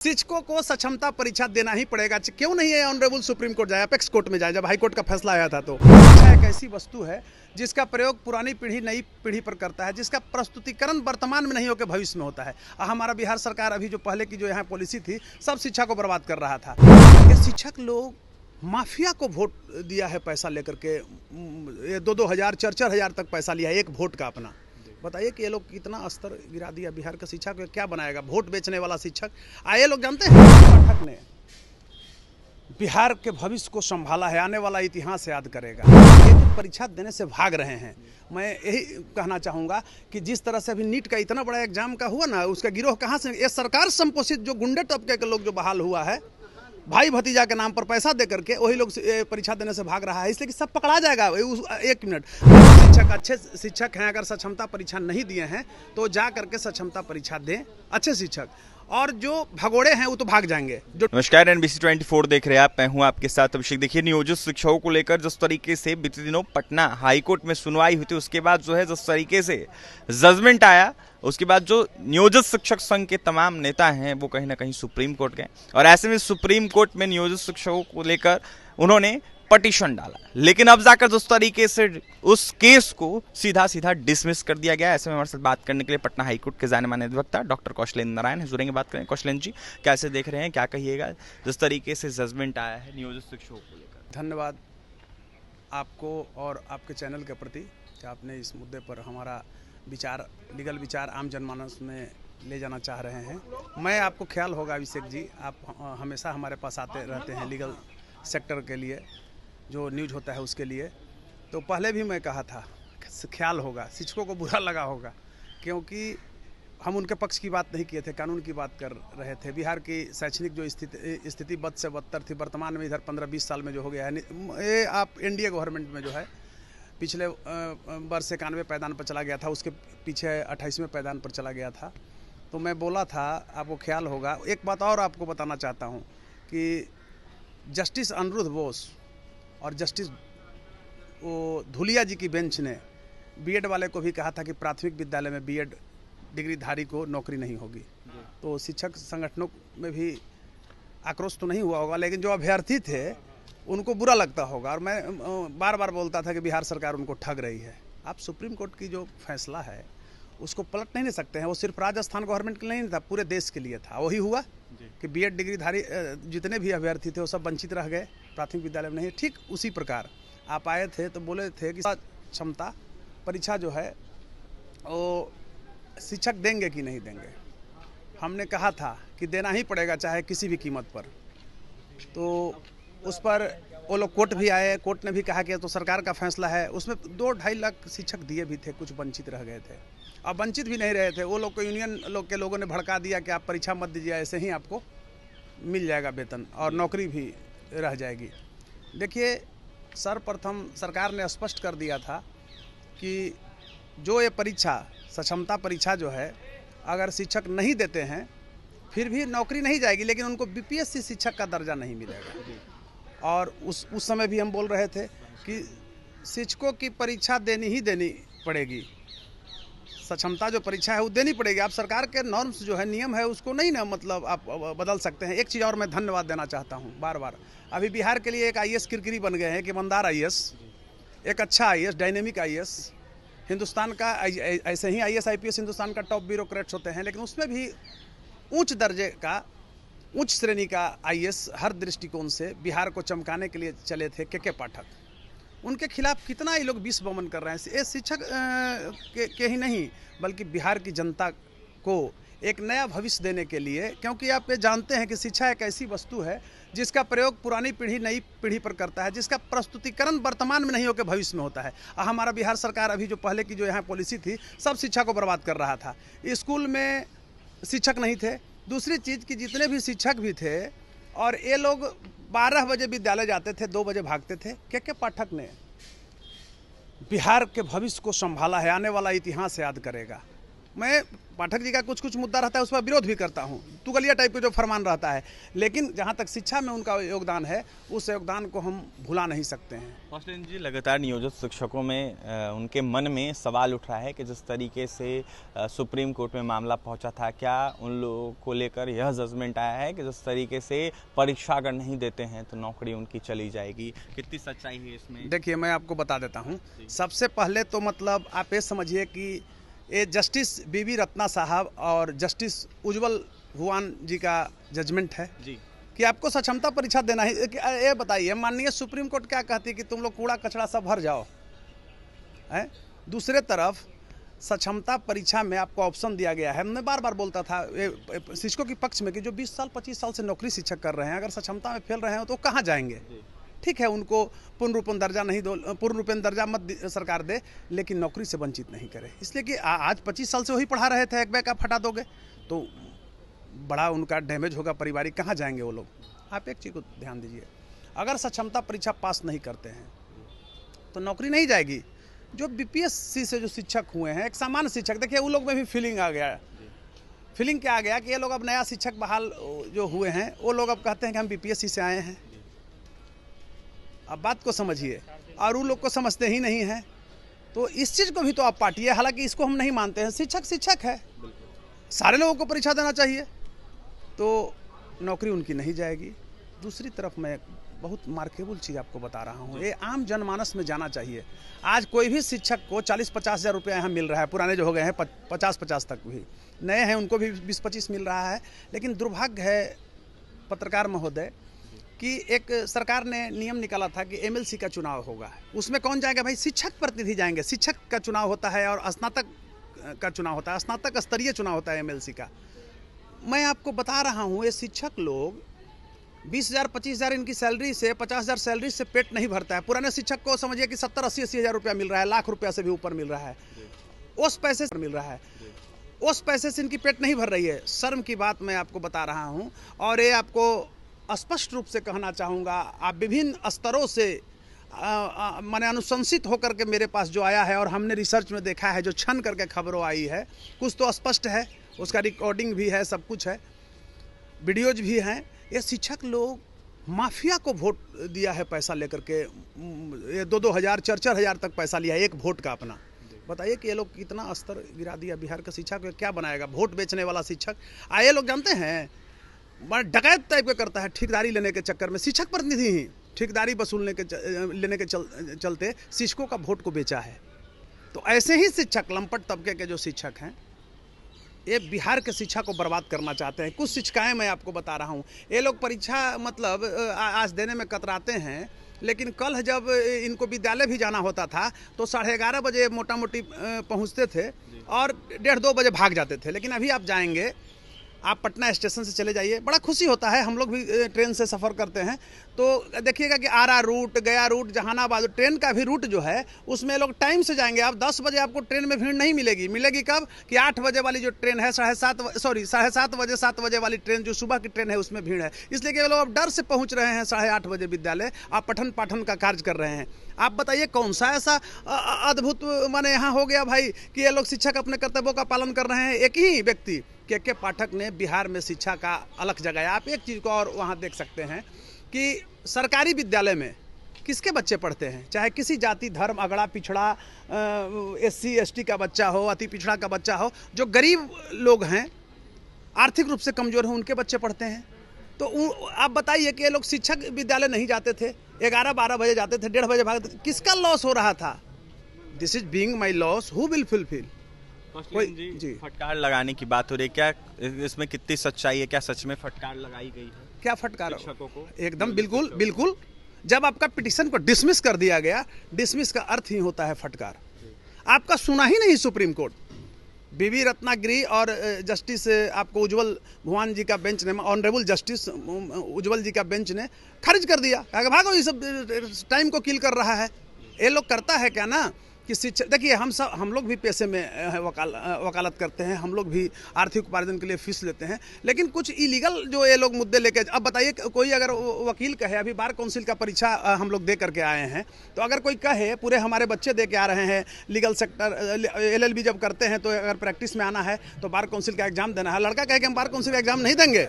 शिक्षकों को सक्षमता परीक्षा देना ही पड़ेगा। क्यों नहीं है ऑनरेबल सुप्रीम कोर्ट जाए, अपेक्स कोर्ट में जाए। जब हाई कोर्ट का फैसला आया था तो शिक्षा एक ऐसी वस्तु है जिसका प्रयोग पुरानी पीढ़ी नई पीढ़ी पर करता है, जिसका प्रस्तुतिकरण वर्तमान में नहीं होकर भविष्य में होता है। हमारा बिहार सरकार अभी जो पहले की जो यहाँ पॉलिसी थी, सब शिक्षा को बर्बाद कर रहा था। ये शिक्षक लोग माफिया को वोट दिया है पैसा लेकर के, 2-2 हज़ार 4-4 हज़ार तक पैसा लिया है एक वोट का अपना। बताइए कि ये लोग कितना स्तर गिरा दिया बिहार का शिक्षा को। क्या बनाएगा वोट बेचने वाला शिक्षक? आए लोग जानते हैं पाठक ने बिहार के भविष्य को संभाला है, आने वाला इतिहास याद करेगा। ये तो परीक्षा देने से भाग रहे हैं। मैं यही कहना चाहूँगा कि जिस तरह से अभी नीट का इतना बड़ा एग्जाम का हुआ ना, उसका गिरोह कहाँ से? ये सरकार संपोषित जो गुंडे तबके के लोग जो बहाल हुआ है, भाई भतीजा के नाम पर पैसा दे करके वही लोग परीक्षा देने से भाग रहा है, इसलिए कि सब पकड़ा जाएगा। 1 मिनट, शिक्षक अच्छे शिक्षक हैं, अगर सक्षमता परीक्षा नहीं दिए हैं तो जा करके सक्षमता परीक्षा दें अच्छे शिक्षक, और जो भगोड़े हैं वो तो भाग जाएंगे। नमस्कार, NBC 24 देख रहे हैं आप, मैं हूं आपके साथ अभिषेक। देखिए, नियोजित शिक्षकों को लेकर जिस तरीके से बीते दिनों पटना हाईकोर्ट में सुनवाई हुई थी, उसके बाद जो है जिस तरीके से जजमेंट आया, उसके बाद जो नियोजित शिक्षक संघ के तमाम नेता हैं वो कहीं ना कहीं सुप्रीम कोर्ट गए, और ऐसे में सुप्रीम कोर्ट में नियोजित शिक्षकों को लेकर उन्होंने पटिशन डाला। लेकिन अब जाकर जिस तरीके से उस केस को सीधा सीधा डिसमिस कर दिया गया। ऐसे में हमारे साथ बात करने के लिए पटना हाईकोर्ट के जाने माने अधिवक्ता डॉक्टर कौशलेंद्र नारायण है, जुड़ेंगे, बात करें। कौशलेंद्र जी, कैसे देख रहे हैं, क्या कहिएगा जिस तरीके से जजमेंट आया है नियोजित शिक्षकों को लेकर? धन्यवाद आपको और आपके चैनल के प्रति कि आपने इस मुद्दे पर हमारा विचार, लीगल विचार आम जनमानस में ले जाना चाह रहे हैं। मैं आपको ख्याल होगा अभिषेक जी, आप हमेशा हमारे पास आते रहते हैं लीगल सेक्टर के लिए, जो न्यूज होता है उसके लिए। तो पहले भी मैं कहा था, ख्याल होगा, शिक्षकों को बुरा लगा होगा, क्योंकि हम उनके पक्ष की बात नहीं किए थे, कानून की बात कर रहे थे। बिहार की शैक्षणिक जो स्थिति बद से बदतर थी, वर्तमान में इधर 15-20 साल में जो हो गया है, ये आप एनडीए गवर्नमेंट में जो है पिछले वर्ष 91 पैदान पर चला गया था, उसके पीछे 28वें पैदान पर चला गया था। तो मैं बोला था, आपको ख्याल होगा। एक बात और आपको बताना चाहता हूँ कि जस्टिस अनिरुद्ध बोस और जस्टिस धुलिया जी की बेंच ने बीएड वाले को भी कहा था कि प्राथमिक विद्यालय में बीएड डिग्रीधारी को नौकरी नहीं होगी। तो शिक्षक संगठनों में भी आक्रोश तो नहीं हुआ होगा, लेकिन जो अभ्यर्थी थे उनको बुरा लगता होगा। और मैं बार बार बोलता था कि बिहार सरकार उनको ठग रही है। आप सुप्रीम कोर्ट की जो फैसला है उसको पलट नहीं सकते हैं। वो सिर्फ राजस्थान गवर्नमेंट के लिए नहीं था, पूरे देश के लिए था। वही हुआ कि बीएड डिग्रीधारी जितने भी अभ्यर्थी थे वो सब वंचित रह गए, प्राथमिक विद्यालय में नहीं। ठीक उसी प्रकार आप आए थे तो बोले थे कि क्षमता परीक्षा जो है वो शिक्षक देंगे कि नहीं देंगे। हमने कहा था कि देना ही पड़ेगा, चाहे किसी भी कीमत पर। तो उस पर वो लोग कोर्ट भी आए, कोर्ट ने भी कहा कि तो सरकार का फैसला है। उसमें 2-2.5 लाख शिक्षक दिए भी थे, कुछ वंचित रह गए थे। अब वंचित भी नहीं रहे थे, वो लोग को यूनियन लोग के लोगों ने भड़का दिया कि आप परीक्षा मत दीजिए, ऐसे ही आपको मिल जाएगा वेतन और नौकरी भी रह जाएगी। देखिए, सर्वप्रथम सरकार ने स्पष्ट कर दिया था कि जो ये परीक्षा सक्षमता परीक्षा जो है, अगर शिक्षक नहीं देते हैं फिर भी नौकरी नहीं जाएगी, लेकिन उनको बीपीएससी शिक्षक का दर्जा नहीं मिलेगा। और उस समय भी हम बोल रहे थे कि शिक्षकों की परीक्षा देनी पड़ेगी, सक्षमता जो परीक्षा है वो देनी पड़ेगी। आप सरकार के नॉर्म्स जो है, नियम है, उसको नहीं ना मतलब आप बदल सकते हैं। एक चीज़ और मैं धन्यवाद देना चाहता हूँ बार बार, अभी बिहार के लिए एक आईएएस किरकिरी बन गए हैं कि ईमानदार आईएएस, एक अच्छा आईएएस, डायनेमिक आईएएस। हिंदुस्तान का ऐसे ही आईएएस आईपीएस हिंदुस्तान का टॉप ब्यूरोक्रेट्स होते हैं, लेकिन उसमें भी उच्च दर्जे का, उच्च श्रेणी का आईएएस हर दृष्टिकोण से बिहार को चमकाने के लिए चले थे के पाठक। उनके खिलाफ कितना ये लोग विष वमन कर रहे हैं। ये शिक्षक के ही नहीं बल्कि बिहार की जनता को एक नया भविष्य देने के लिए, क्योंकि आप ये जानते हैं कि शिक्षा एक ऐसी वस्तु है जिसका प्रयोग पुरानी पीढ़ी नई पीढ़ी पर करता है, जिसका प्रस्तुतिकरण वर्तमान में नहीं होकर भविष्य में होता है। हमारा बिहार सरकार अभी जो पहले की जो यहाँ पॉलिसी थी, सब शिक्षा को बर्बाद कर रहा था। स्कूल में शिक्षक नहीं थे, दूसरी चीज़ कि जितने भी शिक्षक भी थे, और ये लोग 12 बजे विद्यालय जाते थे, 2 बजे भागते थे। के पाठक ने बिहार के भविष्य को संभाला है, आने वाला इतिहास याद करेगा। मैं पाठक जी का कुछ कुछ मुद्दा रहता है उस पर विरोध भी करता हूँ, तुगलिया टाइप का जो फरमान रहता है, लेकिन जहाँ तक शिक्षा में उनका योगदान है उस योगदान को हम भुला नहीं सकते हैं। हौसलेन जी, लगातार नियोजित शिक्षकों में उनके मन में सवाल उठ रहा है कि जिस तरीके से सुप्रीम कोर्ट में मामला पहुंचा था, क्या उन लोगों को लेकर यह जजमेंट आया है कि जिस तरीके से परीक्षा अगर नहीं देते हैं तो नौकरी उनकी चली जाएगी? कितनी सच्चाई है इसमें? देखिए, मैं आपको बता देता हूँ। सबसे पहले तो मतलब आप ये समझिए कि ये जस्टिस बीबी रत्ना साहब और जस्टिस उज्जवल भुवन जी का जजमेंट है जी कि आपको सक्षमता परीक्षा देना ही। ये बताइए, माननीय सुप्रीम कोर्ट क्या कहती है कि तुम लोग कूड़ा कचरा सब भर जाओ, है? दूसरे तरफ सक्षमता परीक्षा में आपको ऑप्शन दिया गया है। हमने बार बार बोलता था शिक्षकों के पक्ष में कि जो 20 साल 25 साल से नौकरी शिक्षक कर रहे हैं, अगर सक्षमता में फेल रहे हैं तो कहाँ जाएंगे? ठीक है, उनको पूर्ण रूपेण दर्जा नहीं दो, पूर्ण रूपेण दर्जा मत सरकार दे, लेकिन नौकरी से वंचित नहीं करे। इसलिए कि आज 25 साल से वही पढ़ा रहे थे, एक बैग आप हटा दोगे तो बड़ा उनका डैमेज होगा पारिवारिक, कहाँ जाएंगे वो लोग? आप एक चीज़ को ध्यान दीजिए, अगर सक्षमता परीक्षा पास नहीं करते हैं तो नौकरी नहीं जाएगी। जो बीपीएससी से जो शिक्षक हुए हैं, एक सामान्य शिक्षक, देखिए उन लोग में भी फीलिंग आ गया। फीलिंग क्या आ गया कि ये लोग अब नया शिक्षक बहाल जो हुए हैं वो लोग अब कहते हैं कि हम बीपीएससी से आए हैं। अब बात को समझिए, और उन लोग को समझते ही नहीं है, तो इस चीज़ को भी तो आप पाटिए। हालांकि इसको हम नहीं मानते हैं, शिक्षक शिक्षक है, सारे लोगों को परीक्षा देना चाहिए, तो नौकरी उनकी नहीं जाएगी। दूसरी तरफ मैं बहुत मार्केबल चीज़ आपको बता रहा हूँ, ये आम जनमानस में जाना चाहिए। आज कोई भी शिक्षक को 40-50 हज़ार रुपया यहाँ मिल रहा है, पुराने जो हो गए हैं 50-50 तक भी, नए हैं उनको भी 20-25 मिल रहा है। लेकिन दुर्भाग्य है पत्रकार महोदय कि एक सरकार ने नियम निकाला था कि एमएलसी का चुनाव होगा, उसमें कौन जाएगा भाई? शिक्षक प्रतिनिधि जाएंगे। शिक्षक का चुनाव होता है और स्नातक का चुनाव होता है, स्नातक स्तरीय चुनाव होता है एमएलसी का। मैं आपको बता रहा हूँ, ये शिक्षक लोग 20,000 25,000 इनकी सैलरी से, 50,000 सैलरी से पेट नहीं भरता है। पुराने शिक्षक को समझिए कि 70-80 हज़ार रुपया मिल रहा है, लाख रुपया से भी ऊपर मिल रहा है, उस पैसे से मिल रहा है, उस पैसे से इनकी पेट नहीं भर रही है। शर्म की बात मैं आपको बता रहा हूँ, और ये आपको स्पष्ट रूप से कहना चाहूँगा। आप विभिन्न स्तरों से मैंने अनुशंसित होकर के मेरे पास जो आया है और हमने रिसर्च में देखा है, जो छन करके खबरों आई है, कुछ तो स्पष्ट है, उसका रिकॉर्डिंग भी है, सब कुछ है, वीडियोज भी हैं। ये शिक्षक लोग माफिया को वोट दिया है पैसा लेकर के, ये 2-2 हज़ार 4-4 हज़ार तक पैसा लिया है एक वोट का अपना। बताइए कि ये लोग कितना स्तर गिरा दिया बिहार का शिक्षा को। क्या बनाएगा वोट बेचने वाला शिक्षक? ये लोग जानते हैं डकैत टाइप का करता है, ठेकेदारी लेने के चक्कर में। शिक्षक प्रतिनिधि ही ठेकेदारी वसूलने के लेने के चलते शिक्षकों का वोट को बेचा है। तो ऐसे ही शिक्षक, लंपट तबके के जो शिक्षक हैं, ये बिहार के शिक्षा को बर्बाद करना चाहते हैं। कुछ शिक्षिकाएं मैं आपको बता रहा हूँ, ये लोग परीक्षा मतलब आज देने में कतराते हैं, लेकिन कल जब इनको विद्यालय भी जाना होता था तो 11:30 बजे मोटा मोटी पहुँचते थे और 1:30-2 बजे भाग जाते थे। लेकिन अभी आप जाएंगे, आप पटना स्टेशन से चले जाइए, बड़ा खुशी होता है। हम लोग भी ट्रेन से सफ़र करते हैं तो देखिएगा कि आरा रूट, गया रूट, जहानाबाद, ट्रेन का भी रूट जो है उसमें लोग टाइम से जाएंगे। आप 10 बजे आपको ट्रेन में भीड़ नहीं मिलेगी। मिलेगी कब? कि 8 बजे वाली जो ट्रेन है, 7:30 बजे 7 बजे वाली ट्रेन जो सुबह की ट्रेन है उसमें भीड़ है। इसलिए कि लोग अब डर से पहुँच रहे हैं 8:30 बजे विद्यालय, आप पठन पाठन का कार्य कर रहे हैं। आप बताइए कौन सा ऐसा अद्भुत माने यहाँ हो गया भाई कि ये लोग शिक्षक अपने कर्तव्यों का पालन कर रहे हैं। एक ही व्यक्ति के पाठक ने बिहार में शिक्षा का अलख जगाया। आप एक चीज़ को और वहाँ देख सकते हैं कि सरकारी विद्यालय में किसके बच्चे पढ़ते हैं, चाहे किसी जाति धर्म अगड़ा पिछड़ा SC ST का बच्चा हो, अति पिछड़ा का बच्चा हो, जो गरीब लोग हैं, आर्थिक रूप से कमज़ोर हैं, उनके बच्चे पढ़ते हैं। तो आप बताइए कि ये लोग शिक्षक विद्यालय नहीं जाते थे, 11-12 बजे जाते थे, 1:30 बजे भागते, किसका लॉस हो रहा था? This is being my loss, who will fulfil? जी, फटकार लगाने की बात हो रही है, क्या इसमें कितनी सच्चाई है? क्या सच में फटकार लगाई गई है? क्या फटकार? शिक्षकों को एकदम बिल्कुल बिल्कुल। जब आपका पिटीशन को डिसमिस कर दिया गया, डिसमिस का अर्थ ही होता है फटकार। आपका सुना ही नहीं सुप्रीम कोर्ट। बीबी रत्नागिरी और जस्टिस आपको उज्जवल भुवन जी का बेंच ने, ऑनरेबल जस्टिस उज्जवल जी का बेंच ने खारिज कर दिया। कहा भागो, ये सब टाइम को किल कर रहा है। ये लोग करता है क्या ना कि शिक्षा, देखिए हम लोग भी पेशे में वकालत करते हैं, हम लोग भी आर्थिक उपार्जन के लिए फीस लेते हैं, लेकिन कुछ इलीगल जो ये लोग मुद्दे लेके, अब बताइए कोई अगर वकील कहे, अभी बार काउंसिल का परीक्षा हम लोग दे करके आए हैं, तो अगर कोई कहे, पूरे हमारे बच्चे दे के आ रहे हैं लीगल सेक्टर, LLB जब करते हैं तो अगर प्रैक्टिस में आना है तो बार काउंसिल का एग्जाम देना है, लड़का कहे कि हम बार काउंसिल का एग्जाम नहीं देंगे,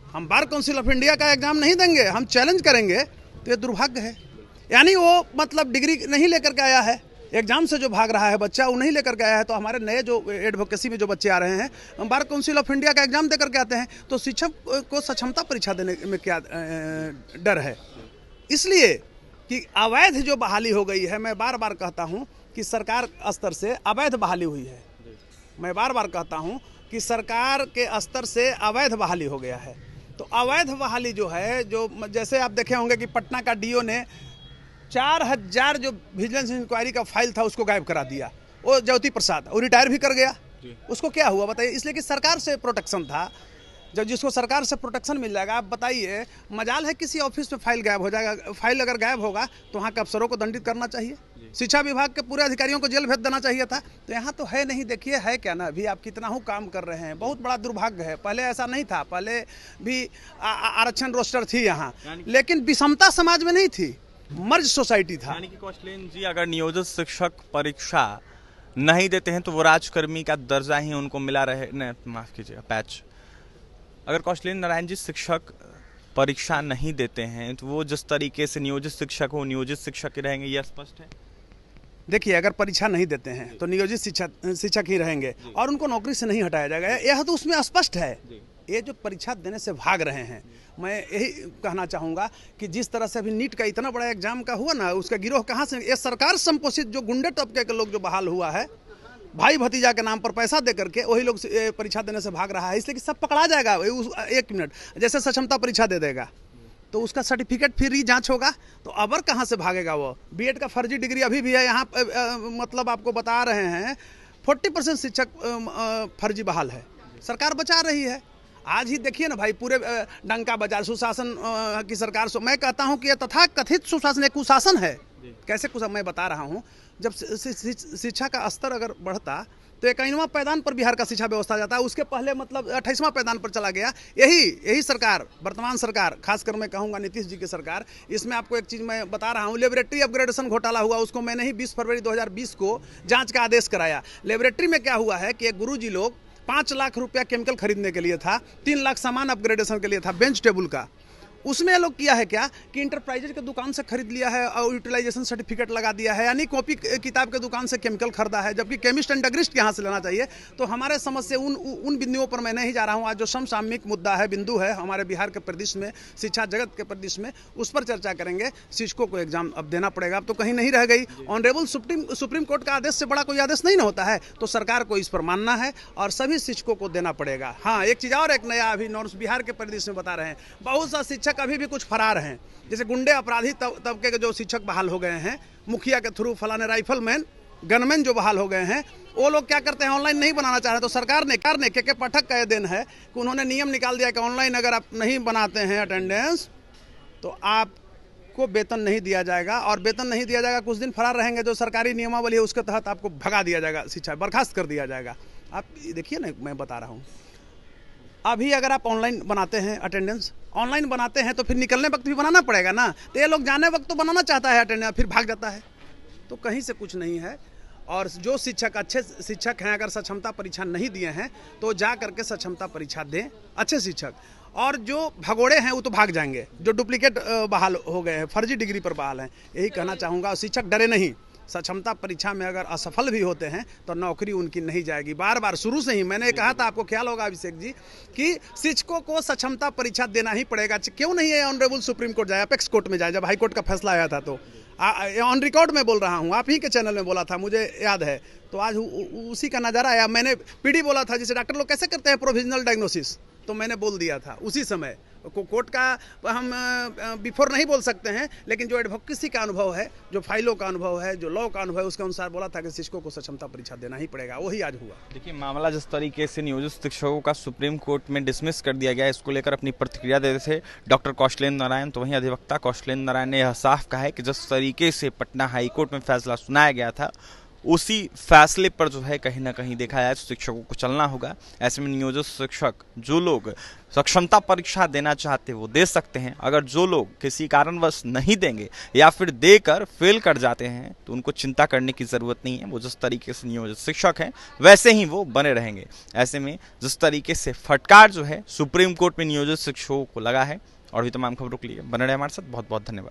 हम बार काउंसिल ऑफ इंडिया का एग्जाम नहीं देंगे, हम चैलेंज करेंगे, तो ये दुर्भाग्य है। यानी वो मतलब डिग्री नहीं लेकर के आया है, एग्जाम से जो भाग रहा है बच्चा वो नहीं लेकर के आया है। तो हमारे नए जो एडवोकेसी में जो बच्चे आ रहे हैं, हम बार काउंसिल ऑफ इंडिया का एग्जाम दे करके आते हैं, तो शिक्षक को सक्षमता परीक्षा देने में क्या डर है? इसलिए कि अवैध जो बहाली हो गई है, मैं बार बार कहता हूं कि सरकार स्तर से अवैध बहाली हुई है, मैं बार बार कहता हूं कि सरकार के स्तर से अवैध बहाली हो गया है। तो अवैध बहाली जो है, जो जैसे आप देखे होंगे कि पटना का DO ने 4000 जो विजिलेंस इंक्वायरी का फाइल था उसको गायब करा दिया, वो ज्योति प्रसाद, वो रिटायर भी कर गया, उसको क्या हुआ बताइए? इसलिए कि सरकार से प्रोटेक्शन था। जब जिसको सरकार से प्रोटेक्शन मिल जाएगा, आप बताइए, मजाल है किसी ऑफिस में फाइल गायब हो जाएगा, फाइल अगर गायब होगा तो वहाँ के अफसरों को दंडित करना चाहिए, शिक्षा विभाग के पूरे अधिकारियों को जेल भेज देना चाहिए था। तो यहाँ तो है नहीं। देखिए है क्या ना, अभी आप कितना ही काम कर रहे हैं, बहुत बड़ा दुर्भाग्य है। पहले ऐसा नहीं था, पहले भी आरक्षण रोस्टर थी यहाँ, लेकिन विषमता समाज में नहीं थी, मर्ज सोसाइटी था। यानी कि कौशलेन जी, अगर नियोजित शिक्षक परीक्षा नहीं देते हैं तो वो राजकर्मी का दर्जा ही उनको मिला रहे, माफ कीजिएगा, पैच। अगर कौशलेन नारायण जी शिक्षक परीक्षा नहीं देते हैं तो वो जिस तरीके से नियोजित शिक्षक हो, नियोजित शिक्षक ही रहेंगे, यह स्पष्ट है। देखिए, अगर परीक्षा नहीं देते हैं तो नियोजित शिक्षक ही रहेंगे और उनको नौकरी से नहीं हटाया जाएगा, यह तो उसमें स्पष्ट है। ये जो परीक्षा देने से भाग रहे हैं, मैं यही कहना चाहूँगा कि जिस तरह से अभी नीट का इतना बड़ा एग्जाम का हुआ ना, उसका गिरोह कहाँ से, ये सरकार संपोषित जो गुंडे तबके के लोग जो बहाल हुआ है, भाई भतीजा के नाम पर पैसा दे करके वही लोग परीक्षा देने से भाग रहा है। इसलिए कि सब पकड़ा जाएगा। 1 मिनट, जैसे सक्षमता परीक्षा दे देगा तो उसका सर्टिफिकेट फिर जांच होगा, तो अबर कहाँ से भागेगा वो? B.Ed का फर्जी डिग्री अभी भी है यहाँ, मतलब आपको बता रहे हैं 40% शिक्षक फर्जी बहाल है, सरकार बचा रही है। आज ही देखिए ना भाई, पूरे डंका बाजार सुशासन की सरकार। मैं कहता हूं कि यह तथाकथित सुशासन एक कुशासन है। कैसे कुशासन मैं बता रहा हूं, जब शिक्षा का स्तर अगर बढ़ता तो 51वां पैदान पर बिहार का शिक्षा व्यवस्था जाता है, उसके पहले मतलब 28वां पैदान पर चला गया। यही सरकार, वर्तमान सरकार, खासकर मैं कहूँगा नीतीश जी की सरकार। इसमें आपको एक चीज़ मैं बता रहा हूँ, लेबोरेटरी अपग्रेडेशन घोटाला हुआ, उसको मैंने ही 20 फरवरी 2020 को जाँच का आदेश कराया। लेबोरेटरी में क्या हुआ है कि एक गुरुजी लोग 5 लाख रुपया केमिकल खरीदने के लिए था, 3 लाख सामान अपग्रेडेशन के लिए था, बेंच टेबल का। उसमें ये लोग किया है क्या कि इंटरप्राइजेज के दुकान से खरीद लिया है और यूटिलाइजेशन सर्टिफिकेट लगा दिया है, यानी कॉपी किताब के दुकान से केमिकल खरीदा है, जबकि केमिस्ट एंड अग्रिस्ट यहाँ से लेना चाहिए। तो हमारे समझ से उन बिंदुओं पर मैं नहीं जा रहा हूँ। आज जो समसामयिक मुद्दा है, बिंदु है हमारे बिहार के प्रदेश में, शिक्षा जगत के प्रदेश में, उस पर चर्चा करेंगे। शिक्षकों को एग्जाम अब देना पड़ेगा, अब तो कहीं नहीं रह गई। ऑनरेबल सुप्रीम कोर्ट का आदेश से बड़ा कोई आदेश नहीं ना होता है, तो सरकार को इस पर मानना है और सभी शिक्षकों को देना पड़ेगा। हाँ, एक चीज़ और, एक नया अभी नॉर्थ बिहार के प्रदेश में बता रहे हैं, बहुत सा शिक्षक अभी भी कुछ फरार हैं, जैसे गुंडे अपराधी तबके के जो शिक्षक बहाल हो गए हैं, मुखिया के थ्रू, फलाने राइफलमैन, गनमैन जो बहाल हो गए हैं, वो लोग क्या करते हैं, ऑनलाइन नहीं बनाना चाह रहे। तो सरकार ने के पाठक का यह दिन है कि उन्होंने नियम निकाल दिया कि ऑनलाइन अगर आप नहीं बनाते हैं अटेंडेंस तो आपको वेतन नहीं दिया जाएगा, और वेतन नहीं दिया जाएगा, कुछ दिन फरार रहेंगे, जो सरकारी नियमावली है उसके तहत आपको भगा दिया जाएगा, शिक्षा बर्खास्त कर दिया जाएगा। आप देखिए ना, मैं बता रहा हूँ, अभी अगर आप ऑनलाइन बनाते हैं अटेंडेंस, ऑनलाइन बनाते हैं तो फिर निकलने वक्त भी बनाना पड़ेगा ना। तो ये लोग जाने वक्त तो बनाना चाहता है अटेंडेंस, फिर भाग जाता है। तो कहीं से कुछ नहीं है। और जो शिक्षक अच्छे शिक्षक हैं, अगर सक्षमता परीक्षा नहीं दिए हैं तो जा करके सक्षमता परीक्षा दें, अच्छे शिक्षक। और जो भगोड़े हैं वो तो भाग जाएंगे, जो डुप्लीकेट बहाल हो गए हैं, फर्जी डिग्री पर बहाल हैं। यही कहना चाहूँगा, शिक्षक डरे नहीं। सक्षमता परीक्षा में अगर असफल भी होते हैं तो नौकरी उनकी नहीं जाएगी। बार बार शुरू से ही मैंने कहा था, आपको ख्याल होगा अभिषेक जी, कि शिक्षकों को सक्षमता परीक्षा देना ही पड़ेगा। क्यों नहीं है ऑनरेबल सुप्रीम कोर्ट जाए, अपेक्स कोर्ट में जाए, जब हाई कोर्ट का फैसला आया था। तो ऑन रिकॉर्ड में बोल रहा हूँ, आप ही के चैनल में बोला था, मुझे याद है। तो आज उसी का नज़ारा आया। मैंने PD बोला था, जिसे डॉक्टर लोग कैसे करते हैं प्रोविजनल डायग्नोसिस, तो मैंने बोल दिया था उसी समय। कोर्ट का हम बिफोर नहीं बोल सकते हैं, लेकिन जो एडवोकेसी का अनुभव है, जो फाइलों का अनुभव है, जो लॉ का अनुभव है, उसके अनुसार बोला था कि शिक्षकों को सक्षमता परीक्षा देना ही पड़ेगा। वही आज हुआ। देखिए, मामला जिस तरीके से नियोजित शिक्षकों का सुप्रीम कोर्ट में डिसमिस कर दिया गया, इसको लेकर अपनी प्रतिक्रिया दे रहे थे डॉक्टर कौशलेंद्र नारायण। तो वहीं अधिवक्ता कौशलेंद्र नारायण ने यह साफ कहा है कि जिस तरीके से पटना हाईकोर्ट में फैसला सुनाया गया था, उसी फैसले पर जो है कहीं ना कहीं देखा जाए तो शिक्षकों को चलना होगा। ऐसे में नियोजित शिक्षक जो लोग सक्षमता परीक्षा देना चाहते वो दे सकते हैं। अगर जो लोग किसी कारणवश नहीं देंगे या फिर देकर फेल कर जाते हैं तो उनको चिंता करने की ज़रूरत नहीं है। वो जिस तरीके से नियोजित शिक्षक हैं वैसे ही वो बने रहेंगे। ऐसे में जिस तरीके से फटकार जो है सुप्रीम कोर्ट में नियोजित शिक्षकों को लगा है। और भी तमाम खबरों के लिए बने रहे हमारे साथ। बहुत बहुत धन्यवाद।